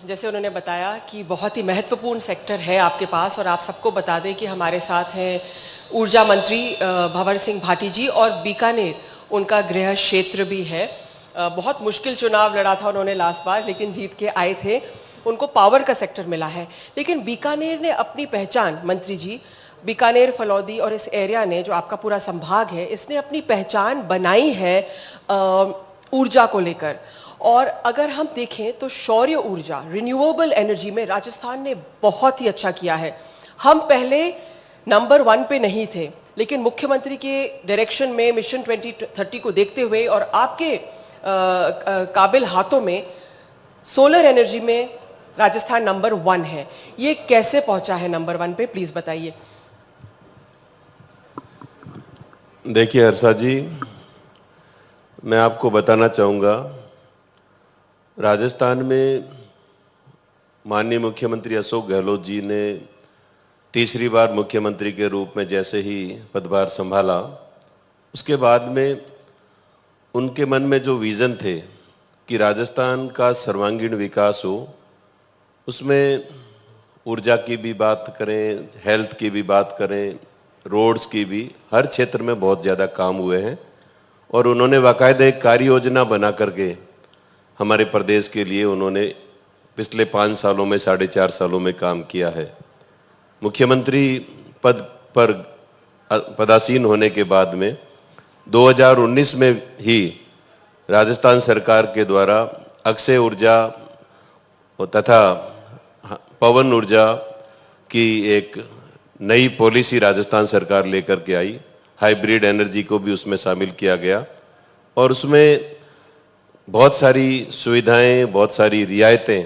जैसे उन्होंने बताया कि बहुत ही महत्वपूर्ण सेक्टर है आपके पास, और आप सबको बता दें कि हमारे साथ हैं ऊर्जा मंत्री भंवर सिंह भाटी जी, और बीकानेर उनका गृह क्षेत्र भी है। बहुत मुश्किल चुनाव लड़ा था उन्होंने लास्ट बार, लेकिन जीत के आए थे। उनको पावर का सेक्टर मिला है, लेकिन बीकानेर ने अपनी पहचान, मंत्री जी, बीकानेर, फलौदी और इस एरिया ने, जो आपका पूरा संभाग है, इसने अपनी पहचान बनाई है ऊर्जा को लेकर। और अगर हम देखें तो सौर्य ऊर्जा, रिन्यूएबल एनर्जी में राजस्थान ने बहुत ही अच्छा किया है। हम पहले नंबर 1 पे नहीं थे, लेकिन मुख्यमंत्री के डायरेक्शन में मिशन 2030 को देखते हुए और आपके काबिल हाथों में सोलर एनर्जी में राजस्थान नंबर 1 है। ये कैसे पहुंचा है नंबर 1 पे, प्लीज बताइए। देखिए हर्षा जी, मैं आपको बताना चाहूँगा, राजस्थान में माननीय मुख्यमंत्री अशोक गहलोत जी ने तीसरी बार मुख्यमंत्री के रूप में जैसे ही पदभार संभाला, उसके बाद में उनके मन में जो विज़न थे कि राजस्थान का सर्वांगीण विकास हो, उसमें ऊर्जा की भी बात करें, हेल्थ की भी बात करें, रोड्स की भी, हर क्षेत्र में बहुत ज़्यादा काम हुए हैं। और उन्होंने बाकायदा एक कार्य योजना बना करके हमारे प्रदेश के लिए उन्होंने पिछले 5 सालों में, 4.5 सालों में काम किया है। मुख्यमंत्री पद पर पदासीन होने के बाद में 2019 में ही राजस्थान सरकार के द्वारा अक्षय ऊर्जा तथा पवन ऊर्जा की एक नई पॉलिसी राजस्थान सरकार लेकर के आई। हाइब्रिड एनर्जी को भी उसमें शामिल किया गया और उसमें बहुत सारी सुविधाएं, बहुत सारी रियायतें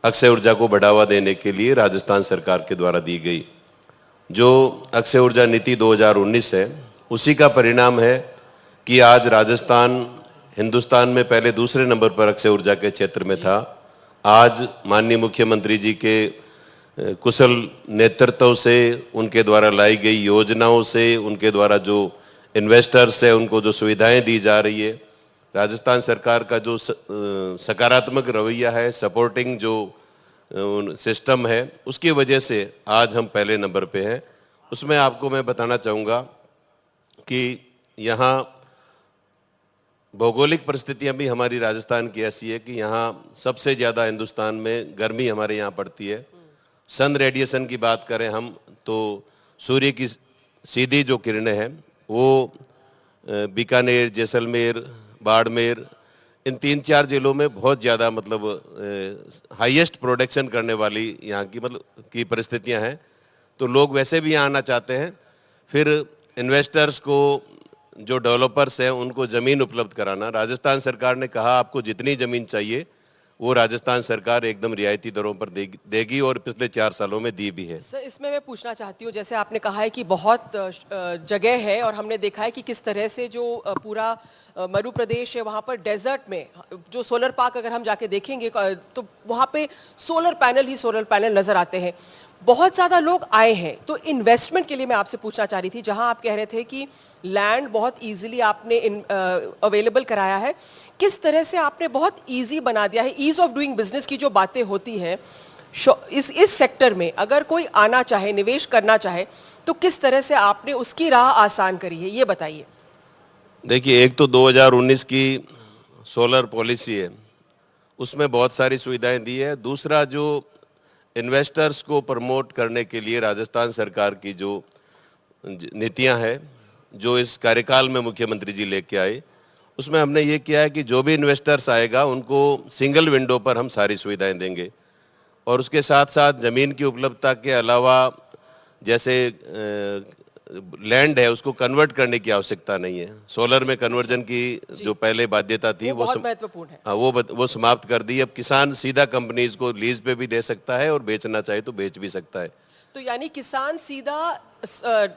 अक्षय ऊर्जा को बढ़ावा देने के लिए राजस्थान सरकार के द्वारा दी गई। जो अक्षय ऊर्जा नीति 2019 है, उसी का परिणाम है कि आज राजस्थान हिंदुस्तान में पहले दूसरे नंबर पर अक्षय ऊर्जा के क्षेत्र में था। आज माननीय मुख्यमंत्री जी के कुशल नेतृत्व से, उनके द्वारा लाई गई योजनाओं से, उनके द्वारा जो इन्वेस्टर्स है उनको जो सुविधाएं दी जा रही है, राजस्थान सरकार का जो सकारात्मक रवैया है, सपोर्टिंग जो सिस्टम है, उसकी वजह से आज हम पहले नंबर पे हैं। उसमें आपको मैं बताना चाहूँगा कि यहाँ भौगोलिक परिस्थितियाँ भी हमारी राजस्थान की ऐसी है कि यहाँ सबसे ज़्यादा हिंदुस्तान में गर्मी हमारे यहाँ पड़ती है। सन रेडिएशन की बात करें हम तो सूर्य की सीधी जो किरणें हैं वो बीकानेर, जैसलमेर, बाड़मेर, इन 3-4 जिलों में बहुत ज़्यादा मतलब हाईएस्ट प्रोडक्शन करने वाली यहाँ की मतलब की परिस्थितियाँ हैं। तो लोग वैसे भी यहाँ आना चाहते हैं। फिर इन्वेस्टर्स को, जो डेवलपर्स हैं, उनको ज़मीन उपलब्ध कराना। राजस्थान सरकार ने कहा आपको जितनी ज़मीन चाहिए वो राजस्थान सरकार एकदम रियायती दरों पर देगी और पिछले 4 सालों में दी भी है। सर, इसमें मैं पूछना चाहती हूँ, जैसे आपने कहा है कि बहुत जगह है और हमने देखा है कि किस तरह से जो पूरा मरु प्रदेश है, वहाँ पर डेजर्ट में जो सोलर पार्क अगर हम जाके देखेंगे तो वहाँ पे सोलर पैनल ही सोलर पैनल नजर आते हैं। बहुत ज़्यादा लोग आए हैं। तो इन्वेस्टमेंट के लिए मैं आपसे पूछना चाह रही थी, जहां आप कह रहे थे कि लैंड बहुत इजीली आपने अवेलेबल कराया है, किस तरह से आपने बहुत इजी बना दिया है। ईज ऑफ डूइंग बिजनेस की जो बातें होती हैं इस सेक्टर में, अगर कोई आना चाहे, निवेश करना चाहे, तो किस तरह से आपने उसकी राह आसान करी है, ये बताइए। देखिए, एक तो 2019 की सोलर पॉलिसी है, उसमें बहुत सारी सुविधाएं दी है। दूसरा, जो इन्वेस्टर्स को प्रमोट करने के लिए राजस्थान सरकार की जो नीतियां हैं, जो इस कार्यकाल में मुख्यमंत्री जी लेके आए, उसमें हमने ये किया है कि जो भी इन्वेस्टर्स आएगा उनको सिंगल विंडो पर हम सारी सुविधाएं देंगे। और उसके साथ साथ ज़मीन की उपलब्धता के अलावा, जैसे लैंड है उसको कन्वर्ट करने की आवश्यकता नहीं है। सोलर में कन्वर्जन की जो पहले बाध्यता थी वो बहुत महत्वपूर्ण है। हाँ, वो समाप्त कर दी। अब किसान सीधा कंपनीज को लीज पे भी दे सकता है और बेचना चाहे तो बेच भी सकता है। तो यानी किसान सीधा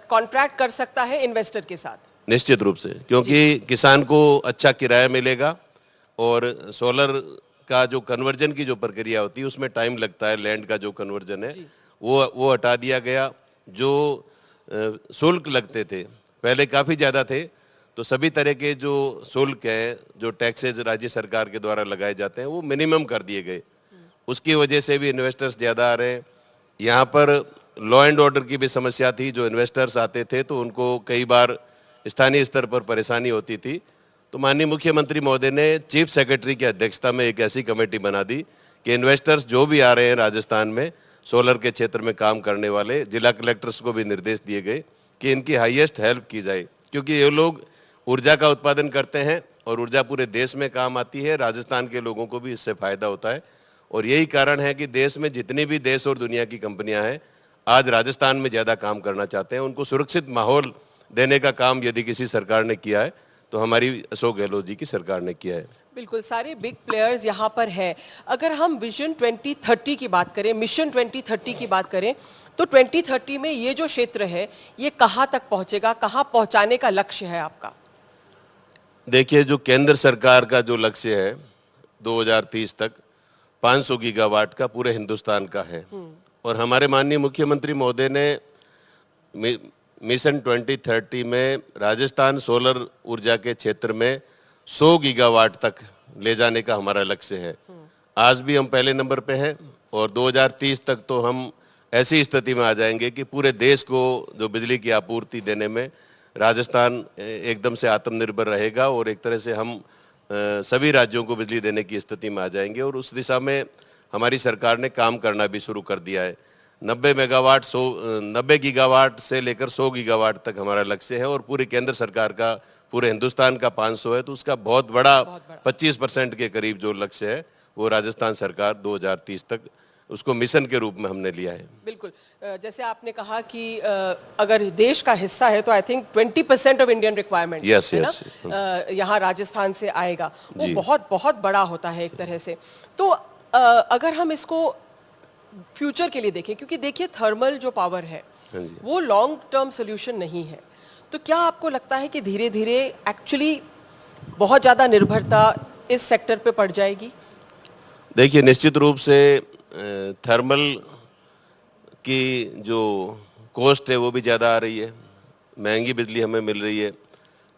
कॉन्ट्रैक्ट कर सकता है इन्वेस्टर के साथ? निश्चित रूप से, क्योंकि किसान को अच्छा किराया मिलेगा और सोलर का जो कन्वर्जन की जो प्रक्रिया होती है उसमें टाइम लगता है। लैंड का जो कन्वर्जन है वो हटा दिया गया। जो शुल्क लगते थे पहले काफ़ी ज़्यादा थे, तो सभी तरह के जो शुल्क हैं, जो टैक्सेज राज्य सरकार के द्वारा लगाए जाते हैं, वो मिनिमम कर दिए गए। उसकी वजह से भी इन्वेस्टर्स ज़्यादा आ रहे हैं। यहाँ पर लॉ एंड ऑर्डर की भी समस्या थी, जो इन्वेस्टर्स आते थे तो उनको कई बार स्थानीय स्तर पर परेशानी होती थी। तो माननीय मुख्यमंत्री महोदय ने चीफ सेक्रेटरी की अध्यक्षता में एक ऐसी कमेटी बना दी कि इन्वेस्टर्स जो भी आ रहे हैं राजस्थान में सोलर के क्षेत्र में काम करने वाले, जिला कलेक्टर्स को भी निर्देश दिए गए कि इनकी हाईएस्ट हेल्प की जाए, क्योंकि ये लोग ऊर्जा का उत्पादन करते हैं और ऊर्जा पूरे देश में काम आती है। राजस्थान के लोगों को भी इससे फायदा होता है और यही कारण है कि देश में जितनी भी देश और दुनिया की कंपनियां हैं आज राजस्थान में ज़्यादा काम करना चाहते हैं। उनको सुरक्षित माहौल देने का काम यदि किसी सरकार ने किया है तो हमारी अशोक गहलोत जी की सरकार ने किया है। बिल्कुल, सारे बिग प्लेयर्स यहाँ पर हैं। अगर हम विजन 2030 की बात करें, मिशन 2030 की बात करें, तो 2030 में ये जो क्षेत्र है ये कहाँ तक पहुँचेगा, कहाँ पहुँचाने का लक्ष्य है आपका? देखिए, जो केंद्र सरकार का जो लक्ष्य है 2030 तक 500 गीगावाट का पूरे हिंदुस्तान का है और हमारे माननीय मुख्यमंत्री महोदय ने मिशन 2030 में राजस्थान सोलर ऊर्जा के क्षेत्र में 100 गीगावाट तक ले जाने का हमारा लक्ष्य है। आज भी हम पहले नंबर पे हैं और 2030 तक तो हम ऐसी स्थिति में आ जाएंगे कि पूरे देश को जो बिजली की आपूर्ति देने में राजस्थान एकदम से आत्मनिर्भर रहेगा और एक तरह से हम सभी राज्यों को बिजली देने की स्थिति में आ जाएंगे और उस दिशा में हमारी सरकार ने काम करना भी शुरू कर दिया है। 90 गीगावाट से लेकर 100 गीगावाट तक हमारा लक्ष्य है और पूरी केंद्र सरकार का पूरे हिंदुस्तान का 500 है, तो उसका बहुत बड़ा 25% के करीब जो लक्ष्य है वो राजस्थान सरकार 2030 तक उसको मिशन के रूप में हमने लिया है। बिल्कुल, जैसे आपने कहा कि अगर देश का हिस्सा है तो I think 20% of Indian requirement Yes, है yes. ना, यहाँ राजस्थान से आएगा, वो जी। बहुत बहुत बड़ा होता है एक तरह से। तो अगर हम इसको फ्यूचर के लिए देखें, क्योंकि देखिए थर्मल जो पावर है हाँ जी। वो लॉन्ग टर्म सोल्यूशन नहीं है, तो क्या आपको लगता है कि धीरे धीरे एक्चुअली बहुत ज़्यादा निर्भरता इस सेक्टर पे पड़ जाएगी? देखिए, निश्चित रूप से थर्मल की जो कॉस्ट है वो भी ज़्यादा आ रही है, महंगी बिजली हमें मिल रही है,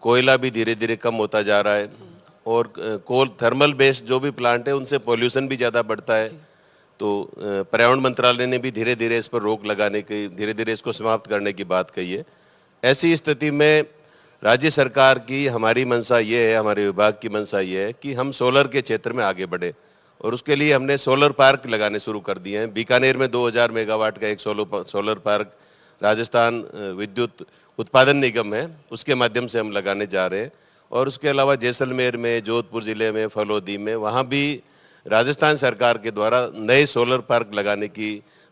कोयला भी धीरे धीरे कम होता जा रहा है और कोल थर्मल बेस्ड जो भी प्लांट है उनसे पॉल्यूशन भी ज़्यादा बढ़ता है। तो पर्यावरण मंत्रालय ने भी धीरे धीरे इस पर रोक लगाने की, धीरे धीरे इसको समाप्त करने की बात कही है। ऐसी स्थिति में राज्य सरकार की हमारी मंशा ये है, हमारे विभाग की मंशा ये है कि हम सोलर के क्षेत्र में आगे बढ़े और उसके लिए हमने सोलर पार्क लगाने शुरू कर दिए हैं। बीकानेर में 2000 मेगावाट का एक सोलर पार्क राजस्थान विद्युत उत्पादन निगम है उसके माध्यम से हम लगाने जा रहे हैं और उसके अलावा जैसलमेर में, जोधपुर जिले में, फलोदी में, वहाँ भी राजस्थान सरकार के द्वारा नए सोलर पार्क लगाने की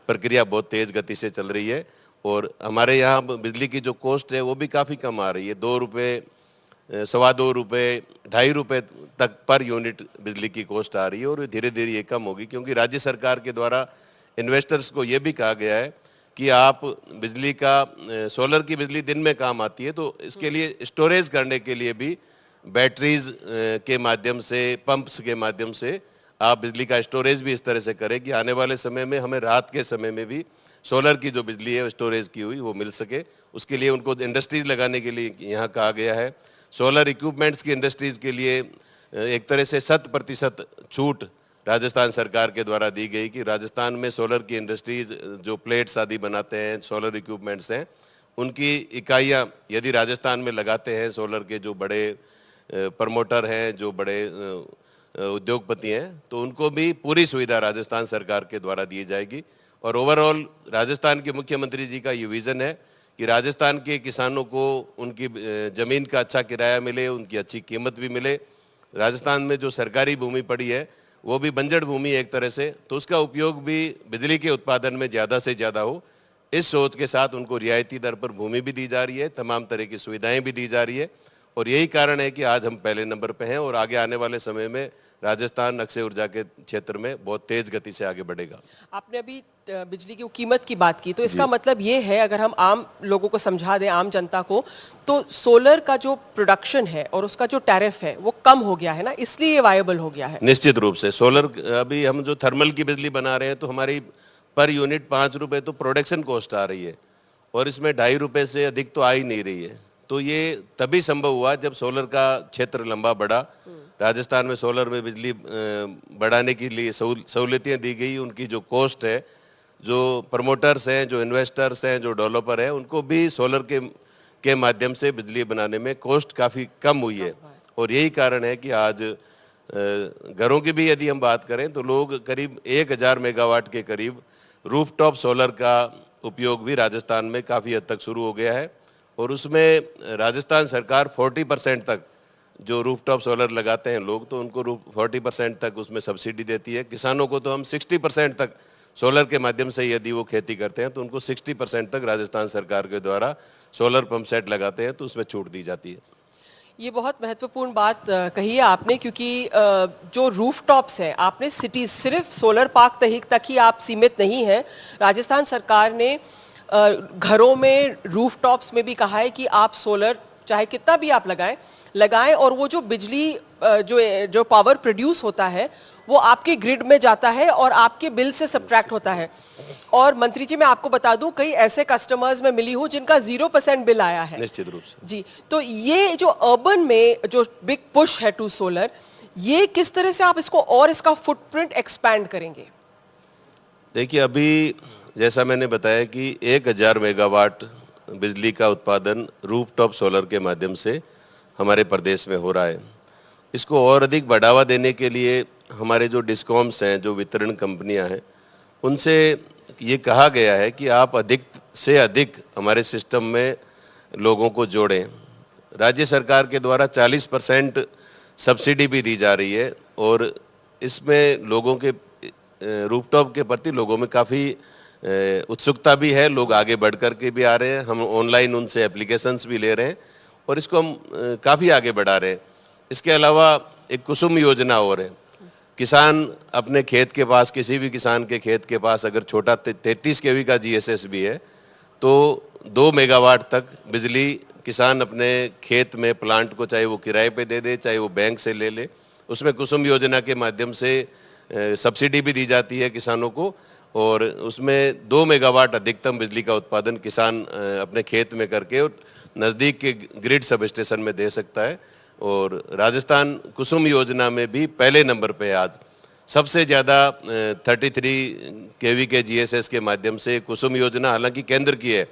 प्रक्रिया बहुत तेज़ गति से चल रही है और हमारे यहाँ बिजली की जो कॉस्ट है वो भी काफ़ी कम आ रही है। 2 रुपये, सवा 2 रुपये, 2.5 रुपये तक पर यूनिट बिजली की कॉस्ट आ रही है और धीरे धीरे ये कम होगी, क्योंकि राज्य सरकार के द्वारा इन्वेस्टर्स को ये भी कहा गया है कि आप बिजली का सोलर की बिजली दिन में काम आती है तो इसके लिए स्टोरेज करने के लिए भी बैटरीज के माध्यम से, पंप्स के माध्यम से आप बिजली का स्टोरेज भी इस तरह से करें कि आने वाले समय में हमें रात के समय में भी सोलर की जो बिजली है स्टोरेज की हुई वो मिल सके। उसके लिए उनको इंडस्ट्रीज लगाने के लिए यहाँ कहा गया है। सोलर इक्विपमेंट्स की इंडस्ट्रीज के लिए एक तरह से 100% छूट राजस्थान सरकार के द्वारा दी गई कि राजस्थान में सोलर की इंडस्ट्रीज जो प्लेट्स आदि बनाते हैं, सोलर इक्विपमेंट्स हैं, उनकी इकाइयाँ यदि राजस्थान में लगाते हैं, सोलर के जो बड़े प्रमोटर हैं, जो बड़े उद्योगपति हैं, तो उनको भी पूरी सुविधा राजस्थान सरकार के द्वारा दी जाएगी। और ओवरऑल राजस्थान के मुख्यमंत्री जी का ये विज़न है कि राजस्थान के किसानों को उनकी ज़मीन का अच्छा किराया मिले, उनकी अच्छी कीमत भी मिले। राजस्थान में जो सरकारी भूमि पड़ी है वो भी बंजर भूमि है एक तरह से, तो उसका उपयोग भी बिजली के उत्पादन में ज़्यादा से ज़्यादा हो, इस सोच के साथ उनको रियायती दर पर भूमि भी दी जा रही है, तमाम तरह की सुविधाएं भी दी जा रही है और यही कारण है कि आज हम पहले नंबर पे हैं और आगे आने वाले समय में राजस्थान अक्षय ऊर्जा के क्षेत्र में बहुत तेज गति से आगे बढ़ेगा। आपने अभी बिजली की कीमत की बात की, तो इसका मतलब ये है, अगर हम आम लोगों को समझा दें, आम जनता को, तो सोलर का जो प्रोडक्शन है और उसका जो टैरिफ है वो कम हो गया है ना, इसलिए ये वायबल हो गया है। निश्चित रूप से सोलर, अभी हम जो थर्मल की बिजली बना रहे हैं तो हमारी पर यूनिट 5 रुपये तो प्रोडक्शन कॉस्ट आ रही है और इसमें 2.5 रुपये से अधिक तो आ ही नहीं रही है। तो ये तभी संभव हुआ जब सोलर का क्षेत्र लंबा बढ़ा, राजस्थान में सोलर में बिजली बढ़ाने के लिए सहूलियतें दी गई, उनकी जो कॉस्ट है, जो प्रमोटर्स हैं, जो इन्वेस्टर्स हैं, जो डेवलपर हैं, उनको भी सोलर के माध्यम से बिजली बनाने में कॉस्ट काफ़ी कम हुई है। और यही कारण है कि आज घरों की भी यदि हम बात करें तो लोग करीब 1000 मेगावाट के करीब रूफटॉप सोलर का उपयोग भी राजस्थान में काफ़ी हद तक शुरू हो गया है। और उसमें राजस्थान सरकार 40% तक जो रूफटॉप सोलर लगाते हैं लोग, तो उनको 40% तक उसमें सब्सिडी देती है। किसानों को तो हम 60% तक सोलर के माध्यम से यदि वो खेती करते हैं तो उनको 60% तक राजस्थान सरकार के द्वारा सोलर पंप सेट लगाते हैं तो उसमें छूट दी जाती है। ये बहुत महत्वपूर्ण बात कही है आपने, क्योंकि जो रूफटॉप्स हैं, आपने सिटीज सिर्फ सोलर पार्क तक ही आप सीमित नहीं है। राजस्थान सरकार ने घरों में रूफटॉप्स में भी कहा है कि आप सोलर चाहे कितना भी आप लगाएं और वो जो बिजली जो पावर प्रोड्यूस होता है वो आपके ग्रिड में जाता है और आपके बिल से सब्ट्रैक्ट होता है। और मंत्री जी, मैं आपको बता दूं, कई ऐसे कस्टमर्स में मिली हूं जिनका 0% बिल आया है। निश्चित रूप से जी, तो ये जो अर्बन में जो बिग पुश है टू सोलर, ये किस तरह से आप इसको और इसका फुटप्रिंट एक्सपैंड करेंगे? देखिए, अभी जैसा मैंने बताया कि 1000 मेगावाट बिजली का उत्पादन रूफटॉप सोलर के माध्यम से हमारे प्रदेश में हो रहा है। इसको और अधिक बढ़ावा देने के लिए हमारे जो डिस्कॉम्स हैं, जो वितरण कंपनियां हैं, उनसे ये कहा गया है कि आप अधिक से अधिक हमारे सिस्टम में लोगों को जोड़ें। राज्य सरकार के द्वारा 40% सब्सिडी भी दी जा रही है और इसमें लोगों के रूफटॉप के प्रति लोगों में काफ़ी उत्सुकता भी है। लोग आगे बढ़ कर के भी आ रहे हैं, हम ऑनलाइन उनसे एप्लीकेशंस भी ले रहे हैं और इसको हम काफ़ी आगे बढ़ा रहे हैं। इसके अलावा एक कुसुम योजना और है। किसान अपने खेत के पास, किसी भी किसान के खेत के पास अगर छोटा 33 kV का GSS भी है तो 2 मेगावाट तक बिजली किसान अपने खेत में प्लांट को, चाहे वो किराए पे दे दे, चाहे वो बैंक से ले ले, उसमें कुसुम योजना के माध्यम से सब्सिडी भी दी जाती है किसानों को और उसमें 2 मेगावाट अधिकतम बिजली का उत्पादन किसान अपने खेत में करके और नज़दीक के ग्रिड सब स्टेशन में दे सकता है। और राजस्थान कुसुम योजना में भी पहले नंबर पे आज सबसे ज़्यादा 33 kV के GSS के माध्यम से कुसुम योजना हालांकि केंद्र की है,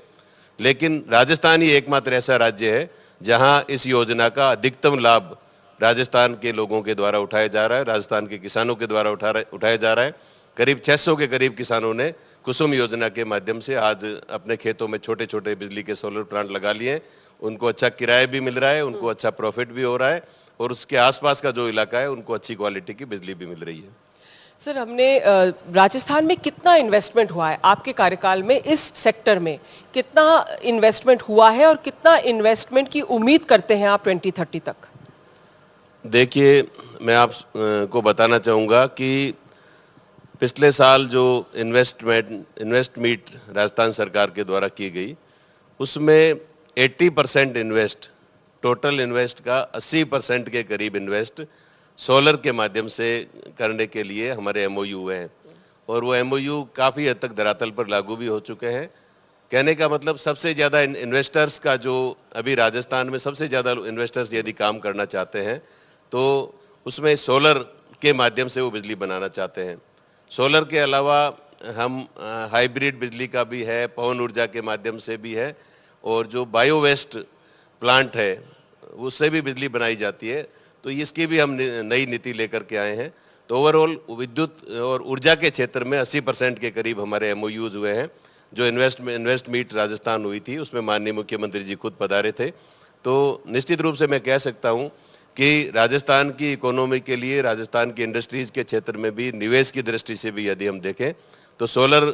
लेकिन राजस्थान ही एकमात्र ऐसा राज्य है जहां इस योजना का अधिकतम लाभ राजस्थान के लोगों के द्वारा उठाया जा रहा है, राजस्थान के किसानों के द्वारा उठाया जा रहा है। करीब 600 के करीब किसानों ने कुसुम योजना के माध्यम से आज अपने खेतों में छोटे छोटे बिजली के सोलर प्लांट लगा लिए हैं। उनको अच्छा किराया भी मिल रहा है, उनको अच्छा प्रॉफिट भी हो रहा है और उसके आसपास का जो इलाका है उनको अच्छी क्वालिटी की बिजली भी मिल रही है। सर, हमने राजस्थान में कितना इन्वेस्टमेंट हुआ है आपके कार्यकाल में, इस सेक्टर में कितना इन्वेस्टमेंट हुआ है और कितना इन्वेस्टमेंट की उम्मीद करते हैं आप 2030 तक? देखिए, मैं आप को बताना चाहूँगा कि पिछले साल जो इन्वेस्ट मीट राजस्थान सरकार के द्वारा की गई, उसमें 80% टोटल इन्वेस्ट का 80% के करीब इन्वेस्ट सोलर के माध्यम से करने के लिए हमारे MOU हुए हैं और वो MOU काफ़ी हद तक धरातल पर लागू भी हो चुके हैं। कहने का मतलब सबसे ज़्यादा इन्वेस्टर्स का जो अभी राजस्थान में सबसे ज़्यादा इन्वेस्टर्स यदि काम करना चाहते हैं तो उसमें सोलर के माध्यम से वो बिजली बनाना चाहते हैं। सोलर के अलावा हम हाइब्रिड बिजली का भी है, पवन ऊर्जा के माध्यम से भी है और जो बायो वेस्ट प्लांट है उससे भी बिजली बनाई जाती है। तो इसकी भी हम नई नीति लेकर के आए हैं। तो ओवरऑल विद्युत और ऊर्जा के क्षेत्र में 80% के करीब हमारे MOUs हुए हैं। जो इन्वेस्ट मीट राजस्थान हुई थी उसमें माननीय मुख्यमंत्री जी खुद पधारे थे। तो निश्चित रूप से मैं कह सकता हूँ कि राजस्थान की इकोनॉमी के लिए, राजस्थान की इंडस्ट्रीज़ के क्षेत्र में भी निवेश की दृष्टि से भी यदि हम देखें तो सोलर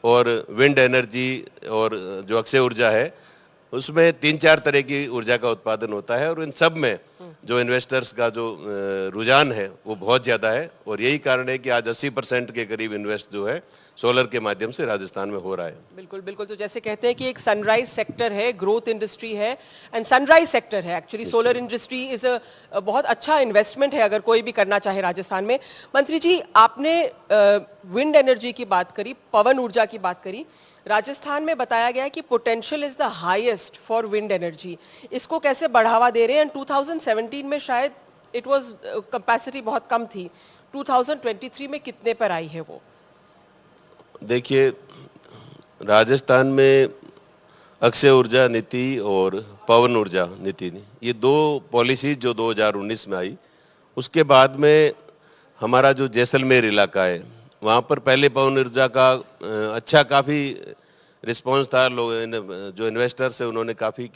और विंड एनर्जी और जो अक्षय ऊर्जा है उसमें 3-4 तरह की ऊर्जा का उत्पादन होता है और इन सब में जो इन्वेस्टर्स का जो रुझान है वो बहुत ज़्यादा है और यही कारण है कि आज 80% के करीब इन्वेस्ट जो है सोलर के माध्यम से राजस्थान में हो रहा है। बिल्कुल बिल्कुल। तो जैसे कहते हैं कि एक सनराइज सेक्टर है, ग्रोथ इंडस्ट्री है एंड सनराइज सेक्टर है। Actually solar industry is a बहुत अच्छा इन्वेस्टमेंट है अगर कोई भी करना चाहे राजस्थान में। मंत्री जी, आपने विंड एनर्जी की बात करी, पवन ऊर्जा की बात करी। राजस्थान में बताया गया है कि potential is the highest for wind energy. इसको कैसे बढ़ावा दे रहे हैं? 2017 में शायद इट वाज कैपेसिटी बहुत कम थी, 2023 में कितने पर आई है वो? देखिए, राजस्थान में अक्षय ऊर्जा नीति और पवन ऊर्जा नीति, ये दो पॉलिसी जो 2019 में आई, उसके बाद में हमारा जो जैसलमेर इलाका है, वहाँ पर पहले पवन ऊर्जा का अच्छा काफ़ी रिस्पांस था। लोग जो इन्वेस्टर्स है उन्होंने काफ़ी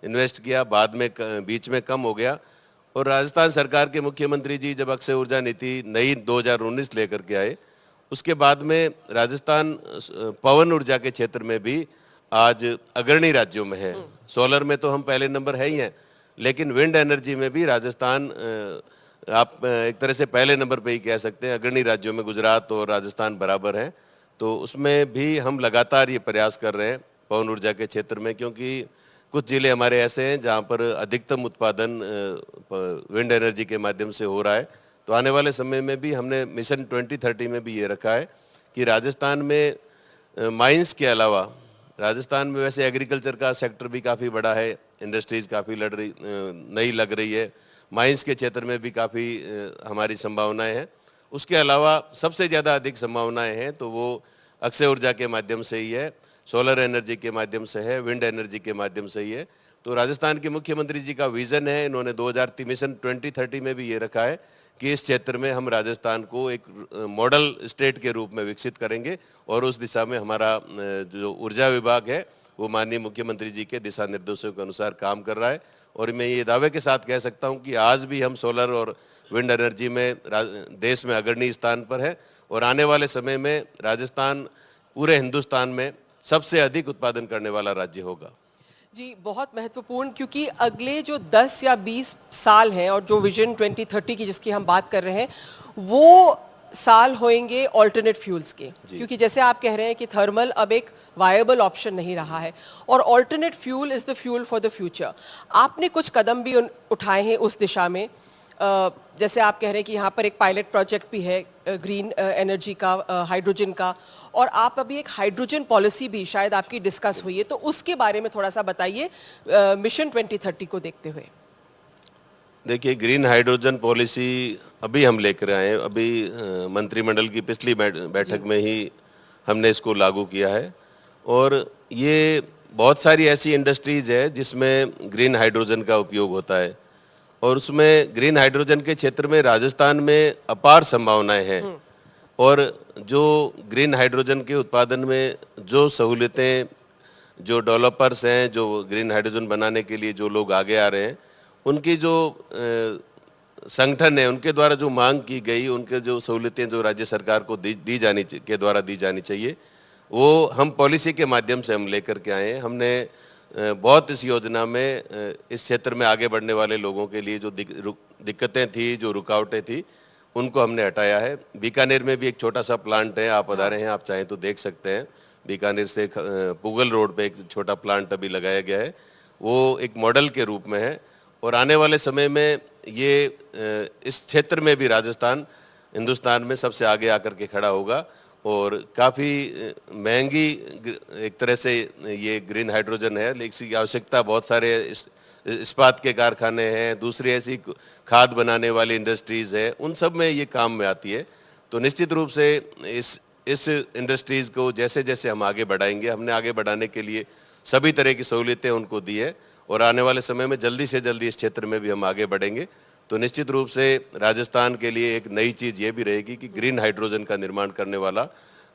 इन्वेस्ट किया, बाद में बीच में कम हो गया। और राजस्थान सरकार के मुख्यमंत्री जी जब अक्षय ऊर्जा नीति नई 2019 लेकर के आए, उसके बाद में राजस्थान पवन ऊर्जा के क्षेत्र में भी आज अग्रणी राज्यों में है। सोलर में तो हम पहले नंबर है ही हैं, लेकिन विंड एनर्जी में भी राजस्थान आप एक तरह से पहले नंबर पे ही कह सकते हैं। अग्रणी राज्यों में गुजरात और राजस्थान बराबर हैं, तो उसमें भी हम लगातार ये प्रयास कर रहे हैं पवन ऊर्जा के क्षेत्र में, क्योंकि कुछ जिले हमारे ऐसे हैं जहाँ पर अधिकतम उत्पादन विंड एनर्जी के माध्यम से हो रहा है। तो आने वाले समय में भी हमने मिशन 2030 में भी ये रखा है कि राजस्थान में माइंस के अलावा, राजस्थान में वैसे एग्रीकल्चर का सेक्टर भी काफ़ी बड़ा है, इंडस्ट्रीज काफ़ी नई लग रही है, माइंस के क्षेत्र में भी काफ़ी हमारी संभावनाएं हैं। उसके अलावा सबसे ज़्यादा अधिक संभावनाएं हैं तो वो अक्षय ऊर्जा के माध्यम से ही है, सोलर एनर्जी के माध्यम से है, विंड एनर्जी के माध्यम से ही है। तो राजस्थान के मुख्यमंत्री जी का विज़न है, इन्होंने 2030 मिशन 2030 में भी ये रखा है कि इस क्षेत्र में हम राजस्थान को एक मॉडल स्टेट के रूप में विकसित करेंगे, और उस दिशा में हमारा जो ऊर्जा विभाग है वो माननीय मुख्यमंत्री जी के दिशा निर्देशों के अनुसार काम कर रहा है। और मैं ये दावे के साथ कह सकता हूँ कि आज भी हम सोलर और विंड एनर्जी में देश में अग्रणी स्थान पर है, और आने वाले समय में राजस्थान पूरे हिंदुस्तान में सबसे अधिक उत्पादन करने वाला राज्य होगा। जी, बहुत महत्वपूर्ण, क्योंकि अगले जो 10 या 20 साल हैं और जो विजन 2030 की जिसकी हम बात कर रहे हैं, वो साल होंगे ऑल्टरनेट फ्यूल्स के, क्योंकि जैसे आप कह रहे हैं कि थर्मल अब एक वायबल ऑप्शन नहीं रहा है और alternate fuel is the fuel for the future. आपने कुछ कदम भी उठाए हैं उस दिशा में, जैसे आप कह रहे हैं कि यहाँ पर एक पायलट प्रोजेक्ट भी है ग्रीन एनर्जी का, हाइड्रोजन का, और आप अभी एक हाइड्रोजन पॉलिसी भी शायद आपकी डिस्कस हुई है, तो उसके बारे में थोड़ा सा बताइए मिशन 2030 को देखते हुए। देखिए, ग्रीन हाइड्रोजन पॉलिसी अभी हम लेकर आए हैं, अभी मंत्रिमंडल की पिछली बैठक में ही हमने इसको लागू किया है। और ये बहुत सारी ऐसी इंडस्ट्रीज है जिसमें ग्रीन हाइड्रोजन का उपयोग होता है, और उसमें ग्रीन हाइड्रोजन के क्षेत्र में राजस्थान में अपार संभावनाएं हैं। और जो ग्रीन हाइड्रोजन के उत्पादन में जो सहूलियतें, जो डेवलपर्स हैं, जो ग्रीन हाइड्रोजन बनाने के लिए जो लोग आगे आ रहे हैं, उनकी जो संगठन है, उनके द्वारा जो मांग की गई, उनके जो सहूलियतें जो राज्य सरकार को दी जानी चाहिए, वो हम पॉलिसी के माध्यम से हम लेकर के आए हैं। हमने बहुत इस योजना में इस क्षेत्र में आगे बढ़ने वाले लोगों के लिए जो दिक्कतें थी, जो रुकावटें थी, उनको हमने हटाया है। बीकानेर में भी एक छोटा सा प्लांट है, आप पधारे हैं, आप चाहें तो देख सकते हैं। बीकानेर से पुगल रोड पे एक छोटा प्लांट अभी लगाया गया है, वो एक मॉडल के रूप में है। और आने वाले समय में ये इस क्षेत्र में भी राजस्थान हिंदुस्तान में सबसे आगे आकर के खड़ा होगा, और काफ़ी महंगी एक तरह से ये ग्रीन हाइड्रोजन है, लेकिन इसकी आवश्यकता बहुत सारे इस्पात के कारखाने हैं, दूसरी ऐसी खाद बनाने वाली इंडस्ट्रीज़ है, उन सब में ये काम में आती है। तो निश्चित रूप से इस इंडस्ट्रीज़ को जैसे जैसे हम आगे बढ़ाएंगे, हमने आगे बढ़ाने के लिए सभी तरह की सहूलियतें उनको दी है, और आने वाले समय में जल्दी से जल्दी इस क्षेत्र में भी हम आगे बढ़ेंगे। तो निश्चित रूप से राजस्थान के लिए एक नई चीज़ ये भी रहेगी कि ग्रीन हाइड्रोजन का निर्माण करने वाला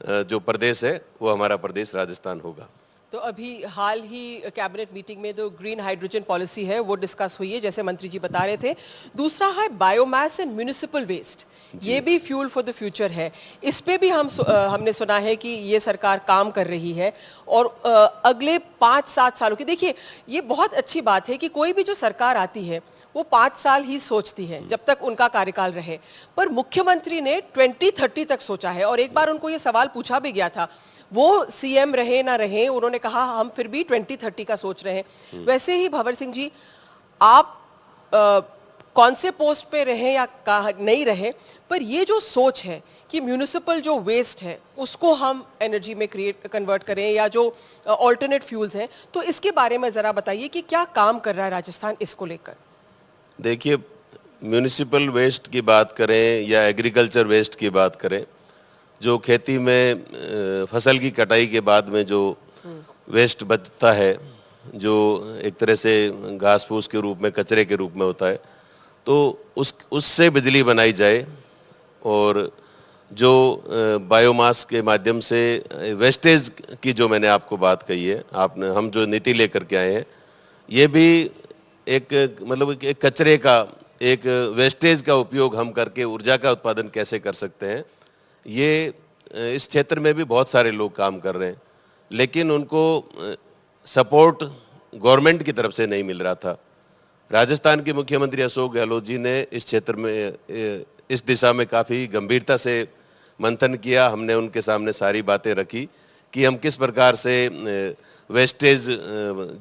जो प्रदेश है वो हमारा प्रदेश राजस्थान होगा। तो अभी हाल ही कैबिनेट मीटिंग में जो ग्रीन हाइड्रोजन पॉलिसी है वो डिस्कस हुई है, जैसे मंत्री जी बता रहे थे। दूसरा है बायोमास एंड म्युनिसिपल वेस्ट, ये भी फ्यूल फॉर द फ्यूचर है। इस पे भी हमने सुना है कि ये सरकार काम कर रही है, और अगले 5-7 सालों की, देखिए ये बहुत अच्छी बात है कि कोई भी जो सरकार आती है वो 5 साल ही सोचती है जब तक उनका कार्यकाल रहे, पर मुख्यमंत्री ने 2030 तक सोचा है। और एक बार उनको ये सवाल पूछा भी गया था, वो सीएम रहे ना रहे, उन्होंने कहा हम फिर भी 2030 का सोच रहे हैं। वैसे ही भंवर सिंह जी, आप कौन से पोस्ट पे रहे या नहीं रहे, पर ये जो सोच है कि म्यूनिसिपल जो वेस्ट है उसको हम एनर्जी में कन्वर्ट करें, या जो ऑल्टरनेट फ्यूल्स हैं, तो इसके बारे में ज़रा बताइए कि क्या काम कर रहा है राजस्थान इसको लेकर। देखिए, म्यूनिसिपल वेस्ट की बात करें या एग्रीकल्चर वेस्ट की बात करें, जो खेती में फसल की कटाई के बाद में जो वेस्ट बचता है, जो एक तरह से घास फूस के रूप में, कचरे के रूप में होता है, तो उससे बिजली बनाई जाए। और जो बायोमास के माध्यम से वेस्टेज की जो मैंने आपको बात कही है, आपने हम जो नीति लेकर के आए हैं, ये भी एक मतलब एक कचरे का, एक वेस्टेज का उपयोग हम करके ऊर्जा का उत्पादन कैसे कर सकते हैं। ये इस क्षेत्र में भी बहुत सारे लोग काम कर रहे हैं, लेकिन उनको सपोर्ट गवर्नमेंट की तरफ से नहीं मिल रहा था। राजस्थान के मुख्यमंत्री अशोक गहलोत जी ने इस क्षेत्र में इस दिशा में काफ़ी गंभीरता से मंथन किया। हमने उनके सामने सारी बातें रखी कि हम किस प्रकार से वेस्टेज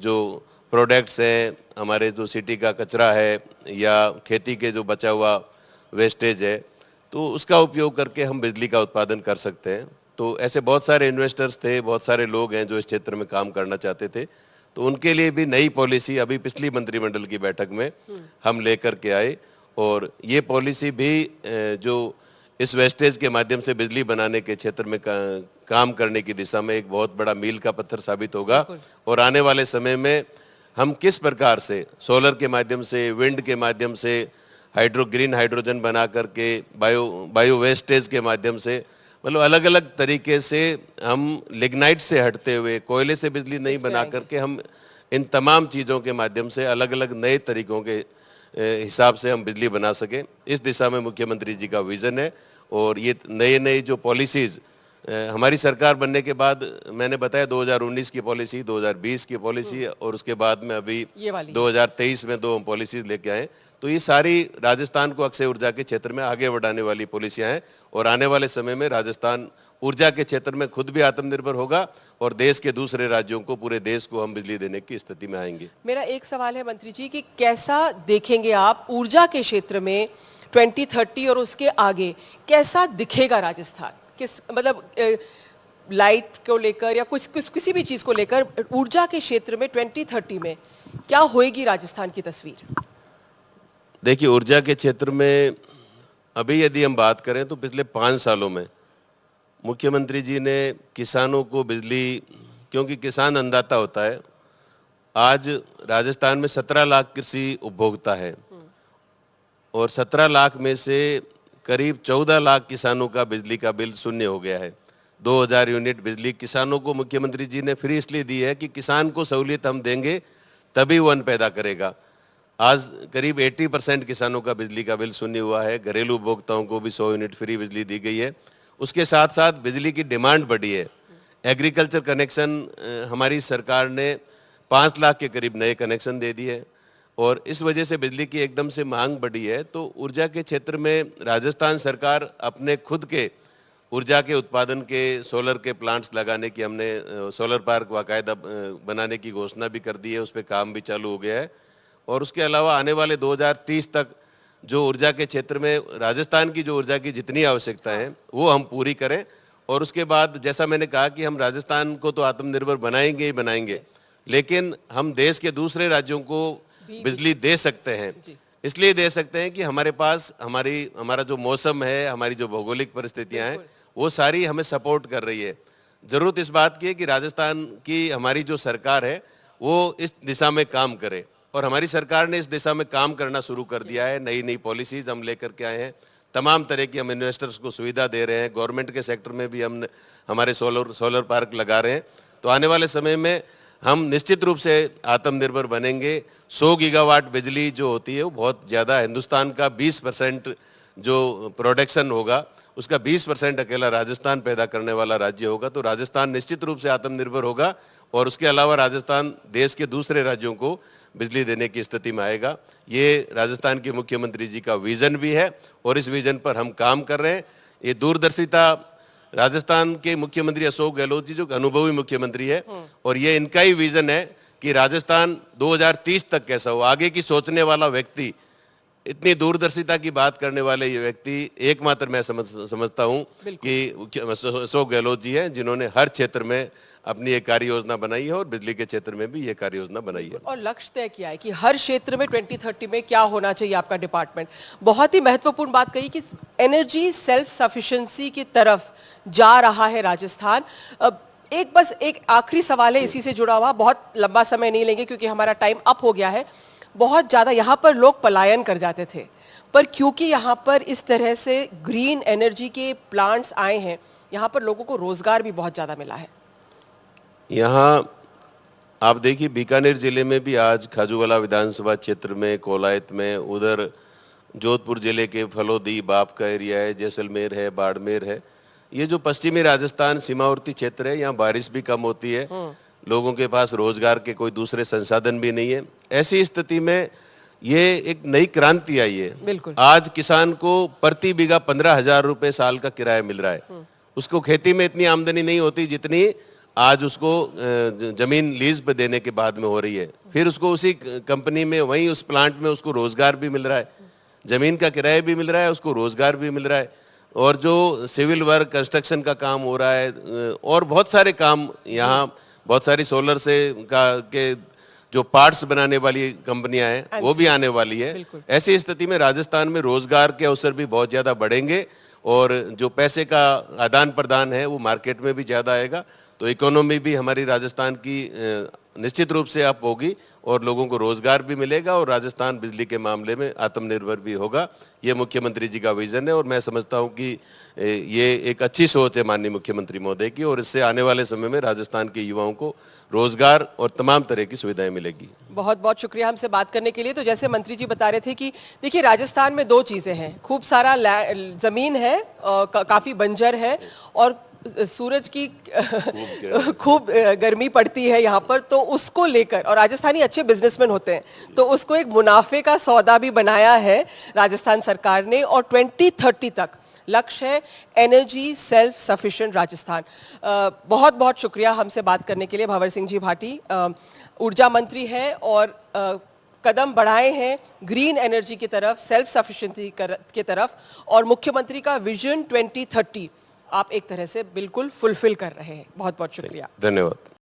जो प्रोडक्ट्स हैं, हमारे जो सिटी का कचरा है या खेती के जो बचा हुआ वेस्टेज है, तो उसका उपयोग करके हम बिजली का उत्पादन कर सकते हैं। तो ऐसे बहुत सारे इन्वेस्टर्स थे, बहुत सारे लोग हैं जो इस क्षेत्र में काम करना चाहते थे। तो उनके लिए भी नई पॉलिसी अभी पिछली मंत्रिमंडल की बैठक में हम लेकर के आए, और ये पॉलिसी भी जो इस वेस्टेज के माध्यम से बिजली बनाने के क्षेत्र में काम करने की दिशा में एक बहुत बड़ा मील का पत्थर साबित होगा। और आने वाले समय में हम किस प्रकार से सोलर के माध्यम से, विंड के माध्यम से, ग्रीन हाइड्रोजन बना करके, बायो वेस्टेज के माध्यम से, मतलब अलग अलग तरीके से हम लिग्नाइट से हटते हुए, कोयले से बिजली नहीं बना करके, हम इन तमाम चीज़ों के माध्यम से अलग अलग नए तरीकों के हिसाब से हम बिजली बना सकें। इस दिशा में मुख्यमंत्री जी का विज़न है। और ये नए नए जो पॉलिसीज़ हमारी सरकार बनने के बाद, मैंने बताया 2019 की पॉलिसी, 2020 की पॉलिसी, और उसके बाद में अभी 2023 में 2 पॉलिसीज़ लेके आए। तो ये सारी राजस्थान को अक्षय ऊर्जा के क्षेत्र में आगे बढ़ाने वाली पॉलिसियां हैं, और आने वाले समय में राजस्थान ऊर्जा के क्षेत्र में खुद भी आत्मनिर्भर होगा, और देश के दूसरे राज्यों को, पूरे देश को हम बिजली देने की स्थिति में आएंगे। मेरा एक सवाल है मंत्री जी कि कैसा देखेंगे आप ऊर्जा के क्षेत्र में 2030 और उसके आगे कैसा दिखेगा राजस्थान? किस मतलब लाइट को लेकर या किसी भी चीज को लेकर ऊर्जा के क्षेत्र में 2030 में क्या होएगी राजस्थान की तस्वीर? देखिए, ऊर्जा के क्षेत्र में अभी यदि हम बात करें तो पिछले 5 सालों में मुख्यमंत्री जी ने किसानों को बिजली, क्योंकि किसान अन्नदाता होता है, आज राजस्थान में 17 लाख कृषि उपभोक्ता है, और 17 लाख में से करीब 14 लाख किसानों का बिजली का बिल शून्य हो गया है। 2000 यूनिट बिजली किसानों को मुख्यमंत्री जी ने फ्री इसलिए दी है कि किसान को सहूलियत हम देंगे तभी वो अन्न पैदा करेगा। आज करीब 80% किसानों का बिजली का बिल शून्य हुआ है। घरेलू उपभोक्ताओं को भी 100 यूनिट फ्री बिजली दी गई है। उसके साथ साथ बिजली की डिमांड बढ़ी है। एग्रीकल्चर कनेक्शन हमारी सरकार ने 5 लाख के करीब नए कनेक्शन दे दिए, और इस वजह से बिजली की एकदम से मांग बढ़ी है। तो ऊर्जा के क्षेत्र में राजस्थान सरकार अपने खुद के ऊर्जा के उत्पादन के सोलर के प्लांट्स लगाने की, हमने सोलर पार्क बाकायदा बनाने की घोषणा भी कर दी है, उस पर काम भी चालू हो गया है। और उसके अलावा आने वाले 2030 तक जो ऊर्जा के क्षेत्र में राजस्थान की जो ऊर्जा की जितनी आवश्यकता है वो हम पूरी करें। और उसके बाद जैसा मैंने कहा कि हम राजस्थान को तो आत्मनिर्भर बनाएंगे ही बनाएंगे, लेकिन हम देश के दूसरे राज्यों को बिजली दे सकते हैं। इसलिए दे सकते हैं कि हमारे पास हमारा जो मौसम है, हमारी जो भौगोलिक परिस्थितियां हैं, वो सारी हमें सपोर्ट कर रही है। जरूरत इस बात की है कि राजस्थान की हमारी जो सरकार है वो इस दिशा में काम करे, और हमारी सरकार ने इस दिशा में काम करना शुरू कर दिया है। नई नई पॉलिसीज हम लेकर के आए हैं, तमाम तरह की हम इन्वेस्टर्स को सुविधा दे रहे हैं। गवर्नमेंट के सेक्टर में भी हम हमारे सोलर पार्क लगा रहे हैं। तो आने वाले समय में हम निश्चित रूप से आत्मनिर्भर बनेंगे। 100 गीगावाट बिजली जो होती है वो बहुत ज़्यादा, हिंदुस्तान का 20% जो प्रोडक्शन होगा उसका 20% अकेला राजस्थान पैदा करने वाला राज्य होगा। तो राजस्थान निश्चित रूप से आत्मनिर्भर होगा, और उसके अलावा राजस्थान देश के दूसरे राज्यों को बिजली देने की स्थिति में आएगा। ये राजस्थान के मुख्यमंत्री जी का विजन भी है, और इस विजन पर हम काम कर रहे हैं। ये दूरदर्शिता राजस्थान के मुख्यमंत्री अशोक गहलोत जी जो अनुभवी मुख्यमंत्री है, और ये इनका ही विजन है कि राजस्थान 2030 तक कैसा हो। आगे की सोचने वाला व्यक्ति, इतनी दूरदर्शिता की बात करने वाले ये व्यक्ति एकमात्र मैं समझता हूँ कि अशोक गहलोत जी हैं, जिन्होंने हर क्षेत्र में अपनी एक कार्य योजना बनाई है और बिजली के क्षेत्र में भी ये कार्य योजना बनाई है। और लक्ष्य तय किया है कि हर क्षेत्र में 2030 में क्या होना चाहिए आपका डिपार्टमेंट। बहुत ही महत्वपूर्ण बात कही कि एनर्जी सेल्फ सफिशिएंसी की तरफ जा रहा है राजस्थान। अब एक आखिरी सवाल है इसी से जुड़ा हुआ, बहुत लंबा समय नहीं लेंगे क्योंकि हमारा टाइम अप हो गया है। बहुत ज्यादा यहाँ पर लोग पलायन कर जाते थे, पर क्योंकि यहाँ पर इस तरह से ग्रीन एनर्जी के प्लांट्स आए हैं, यहाँ पर लोगों को रोजगार भी बहुत ज्यादा मिला है। यहाँ आप देखिए बीकानेर जिले में भी आज खाजूवाला विधानसभा क्षेत्र में, कोलायत में, उधर जोधपुर जिले के फलोदी बाप का एरिया है, जैसलमेर है, बाड़मेर है, ये जो पश्चिमी राजस्थान सीमावर्ती क्षेत्र है, यहाँ बारिश भी कम होती है, लोगों के पास रोजगार के कोई दूसरे संसाधन भी नहीं है। ऐसी स्थिति में ये एक नई क्रांति आई है। बिल्कुल। आज किसान को प्रति बीघा 15,000 रुपए साल का किराया मिल रहा है। उसको खेती में इतनी आमदनी नहीं होती जितनी आज उसको जमीन लीज पे देने के बाद में हो रही है। फिर उसको उसी कंपनी में, वहीं उस प्लांट में उसको रोजगार भी मिल रहा है, जमीन का किराया भी मिल रहा है, उसको रोजगार भी मिल रहा है, और जो सिविल वर्क, कंस्ट्रक्शन का काम हो रहा है और बहुत सारे काम, यहाँ बहुत सारी सोलर से के जो पार्ट्स बनाने वाली कंपनियां हैं वो भी आने वाली है। ऐसी स्थिति में राजस्थान में रोजगार के अवसर भी बहुत ज्यादा बढ़ेंगे और जो पैसे का आदान प्रदान है वो मार्केट में भी ज्यादा आएगा, तो इकोनॉमी भी हमारी राजस्थान की निश्चित रूप से अप होगी और लोगों को रोजगार भी मिलेगा और राजस्थान बिजली के मामले में आत्मनिर्भर भी होगा। ये मुख्यमंत्री जी का विजन है और मैं समझता हूं कि ये एक अच्छी सोच है माननीय मुख्यमंत्री महोदय की, और इससे आने वाले समय में राजस्थान के युवाओं को रोजगार और तमाम तरह की सुविधाएं मिलेगी। बहुत बहुत शुक्रिया हमसे बात करने के लिए। तो जैसे मंत्री जी बता रहे थे कि देखिए राजस्थान में दो चीजें हैं, खूब सारा जमीन है, काफी बंजर है, और सूरज की खूब गर्मी पड़ती है यहाँ पर, तो उसको लेकर, और राजस्थानी अच्छे बिजनेसमैन होते हैं, तो उसको एक मुनाफे का सौदा भी बनाया है राजस्थान सरकार ने, और 2030 तक लक्ष्य है एनर्जी सेल्फ सफिशिएंट राजस्थान। बहुत बहुत शुक्रिया हमसे बात करने के लिए भंवर सिंह जी भाटी, ऊर्जा मंत्री हैं और कदम बढ़ाए हैं ग्रीन एनर्जी की तरफ, सेल्फ सफिशिएंसी की तरफ, और मुख्यमंत्री का विजन 2030 आप एक तरह से बिल्कुल फुलफिल कर रहे हैं। बहुत बहुत शुक्रिया, धन्यवाद।